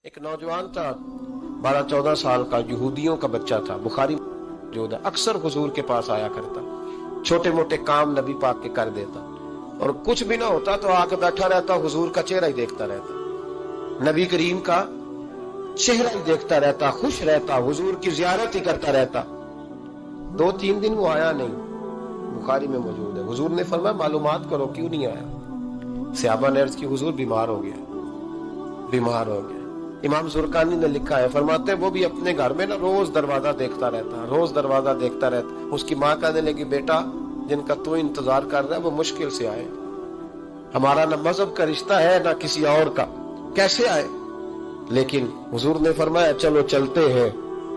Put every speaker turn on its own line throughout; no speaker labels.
ایک نوجوان تھا 12-14 سال کا، یہودیوں کا بچہ تھا، بخاری جو اکثر حضور کے پاس آیا کرتا، چھوٹے موٹے کام نبی پاک کے کر دیتا، اور کچھ بھی نہ ہوتا تو آ کے بیٹھا رہتا، حضور کا چہرہ ہی دیکھتا رہتا، نبی کریم کا چہرہ ہی دیکھتا رہتا، خوش رہتا، حضور کی زیارت ہی کرتا رہتا۔ 2-3 دن وہ آیا نہیں، بخاری میں موجود ہے۔ حضور نے فرمایا معلومات کرو کیوں نہیں آیا۔ صحابہ نے عرض کی حضور بیمار ہو گیا، بیمار ہو گیا۔ امام زرقانی نے لکھا ہے، فرماتے ہیں وہ بھی اپنے گھر میں نا روز دروازہ دیکھتا رہتا، روز دروازہ دیکھتا رہتا۔ اس کی ماں کہنے لگی بیٹا جن کا تو انتظار کر رہا ہے وہ مشکل سے آئے، ہمارا نہ مذہب کا رشتہ ہے نہ کسی اور کا، کیسے آئے؟ لیکن حضور نے فرمایا چلو چلتے ہیں۔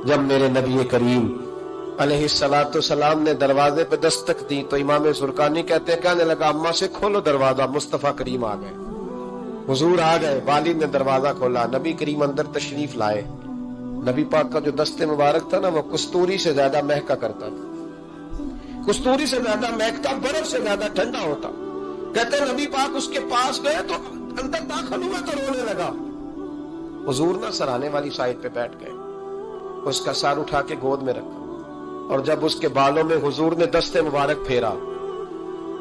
جب میرے نبی کریم علیہ السلام نے دروازے پہ دستک دی تو امام زرقانی کہتے ہیں کہنے لگا اماں سے کھولو دروازہ، مصطفیٰ کریم آ گئے، حضور آ گئے۔ والد نے دروازہ کھولا، نبی کریم اندر تشریف لائے۔ نبی پاک کا جو دست مبارک تھا نا وہ کستوری سے زیادہ مہکا کرتا تھا، کستوری سے زیادہ مہکتا، برف سے زیادہ ٹھنڈا ہوتا۔ کہتے ہیں نبی پاک اس کے پاس گئے تو اندر داخل ہوئے تو رونے لگا۔ حضور نہ سرانے والی سائڈ پہ بیٹھ گئے، اس کا سر اٹھا کے گود میں رکھا، اور جب اس کے بالوں میں حضور نے دست مبارک پھیرا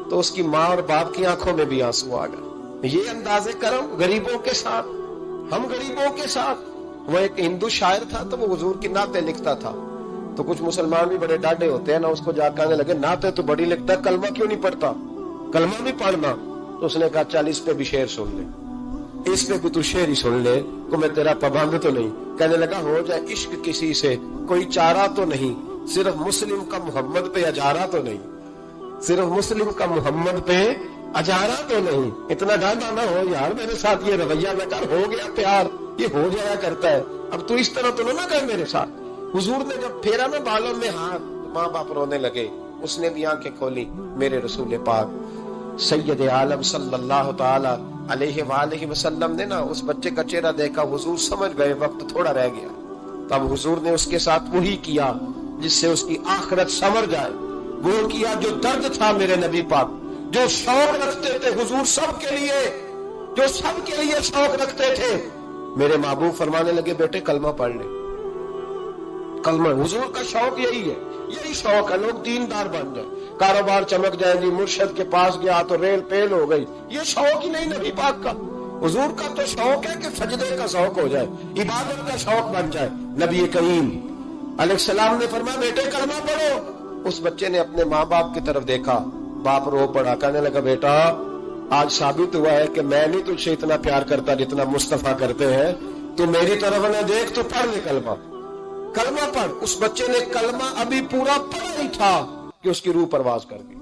تو اس کی ماں اور باپ کی آنکھوں میں بھی آنسو آ گئے۔ یہ اندازے کرم غریبوں کے ساتھ، ہم غریبوں کے ساتھ۔ وہ ایک ہندو شاعر تھا تو وہ حضور کی نعتیں لکھتا تھا، تو کچھ مسلمان بھی بڑے ڈاڈے ہوتے ہیں نا، اس کو جا کہنے لگے نعتیں تو بڑی لکھتا ہے، کلمہ کیوں نہیں پڑھتا؟ کلمہ بھی پڑھنا۔ تو اس نے کہا چل اس پہ بھی شعر سن لے، اس پہ بھی تو شعر ہی سن لے، کو میں تیرا پابند تو نہیں۔ کہنے لگا ہو جائے عشق کسی سے کوئی چارہ تو نہیں، صرف مسلم کا محمد پہ اجارہ تو نہیں، صرف مسلم کا محمد پہ اجارہ تو نہیں۔ اتنا ڈانڈا نہ ہو یار، میرے ساتھ یہ رویہ نہ کر، ہو گیا پیار، یہ ہو جایا کرتا ہے، اب تو اس طرح تو نہ کر میرے ساتھ۔ حضور نے جب پھیرا نا بالوں میں ہاتھ، ماں باپ رونے لگے، اس نے بھی آنکھیں کھولی۔ میرے رسول پاک سید عالم صلی اللہ تعالی علیہ وآلہ وسلم نے نا اس بچے کا چہرہ دیکھا، حضور سمجھ گئے وقت تھوڑا رہ گیا۔ تب حضور نے اس کے ساتھ وہی کیا جس سے اس کی آخرت سنور جائے، وہ کیا جو درد تھا میرے نبی پاک، جو شوق رکھتے تھے حضور سب کے لیے، جو سب کے لیے شوق رکھتے تھے۔ میرے محبوب فرمانے لگے بیٹے کلمہ پڑھ لے، کلمہ۔ حضور کا شوق یہی ہے، یہی شوق ہے لوگ دیندار بن جائیں، کاروبار چمک جائے جی، مرشد کے پاس گیا تو ریل پیل ہو گئی، یہ شوق ہی نہیں نبی پاک کا۔ حضور کا تو شوق ہے کہ سجدے کا شوق ہو جائے، عبادت کا شوق بن جائے۔ نبی کریم علیہ السلام نے فرمایا بیٹے کلمہ پڑھو۔ اس بچے نے اپنے ماں باپ کی طرف دیکھا، باپ رو پڑا، کہنے لگا بیٹا آج ثابت ہوا ہے کہ میں نہیں تجھ سے اتنا پیار کرتا جتنا مصطفیٰ کرتے ہیں، تو میری طرف نہ دیکھ، تو پڑھ لے کلمہ، کلمہ پڑھ۔ اس بچے نے کلمہ ابھی پورا پڑھا نہیں تھا کہ اس کی روح پرواز کر گئی۔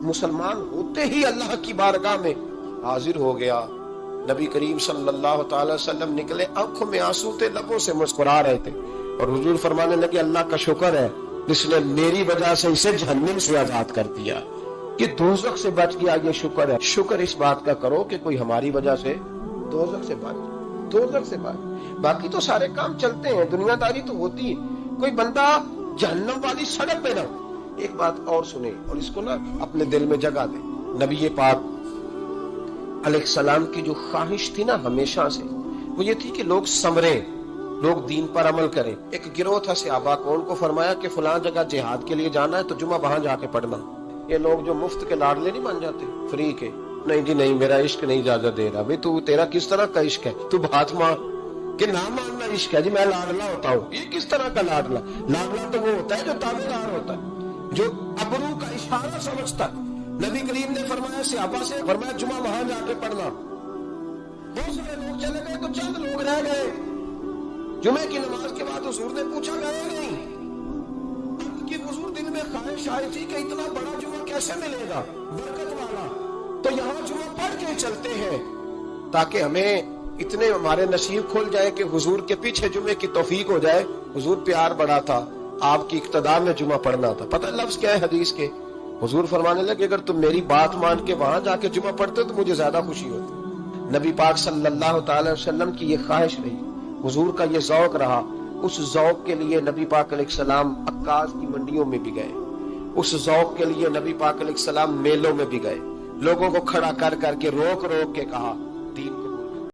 مسلمان ہوتے ہی اللہ کی بارگاہ میں حاضر ہو گیا۔ نبی کریم صلی اللہ تعالی وسلم نکلے، آنکھوں میں آنسو تھے، لبوں سے مسکرا رہے تھے، اور حضور فرمانے لگے اللہ کا شکر ہے جس نے میری وجہ سے اسے جہنم سے آزاد کر دیا، کہ دوزخ سے بچ گیا، یہ شکر ہے۔ شکر اس بات کا کرو کہ کوئی ہماری وجہ سے دوزخ سے بچ، دوزخ سے بچ۔ باقی تو سارے کام چلتے ہیں، دنیا داری تو ہوتی ہے، کوئی بندہ جہنم والی سڑک پہ نہ ہو۔ ایک بات اور سنیں اور اس کو نا اپنے دل میں جگہ دیں۔ نبی پاک علیہ السلام کی جو خواہش تھی نا ہمیشہ سے، وہ یہ تھی کہ لوگ سنوریں، لوگ دین پر عمل کریں۔ ایک گروہ تھا صحابہ کو، ان کو فرمایا کہ فلاں جگہ جہاد کے لیے جانا ہے تو جمعہ وہاں جا کے پڑھنا۔ یہ لوگ جو مفت کے لاڈلے نہیں بن جاتے، فری کے، نہیں جی نہیں میرا عشق نہیں اجازت دے رہا۔ بھئی تو تیرا کس طرح کا عشق ہے؟ تو ہاتھ ماں کہ نہ ماننا عشق ہے جی، میں لاڈلا ہوتا ہوں۔ یہ کس طرح کا لاڈلا؟ لاڈلا تو وہ ہوتا ہے جو تابعدار ہوتا ہے، جو ابرو کا اشارہ سمجھتا ہے۔ نبی کریم نے فرمایا صحابہ سے، فرمایا جمعہ وہاں جا کے پڑھنا۔ بہت سارے لوگ چلے گئے تو چند لوگ رہ گئے۔ جمعے کی نماز کے بعد حضور نے پوچھا گیا نہیں کہ حضور دل میں خواہش آئی تھی کہ اتنا بڑا جمعہ کیسے ملے گا برکت والا، تو یہاں جمعہ پڑھ کے چلتے ہیں تاکہ ہمیں اتنے ہمارے نصیب کھل جائے کہ حضور کے پیچھے جمعے کی توفیق ہو جائے۔ حضور پیار بڑا تھا، آپ کی اقتداء میں جمعہ پڑھنا تھا۔ پتہ لفظ کیا ہے حدیث کے؟ حضور فرمانے لگے اگر تم میری بات مان کے وہاں جا کے جمعہ پڑھتے تو مجھے زیادہ خوشی ہوتی۔ نبی پاک صلی اللہ تعالی وسلم کی یہ خواہش رہی، حضور کا یہ ذوق رہا۔ اس ذوق کے لیے نبی پاک علیہ السلام عکاظ کی منڈیوں میں بھی گئے، اس ذوق کے لیے نبی پاک علیہ السلام میلوں میں بھی گئے، لوگوں کو کھڑا کر کر کے روک روک کے کہا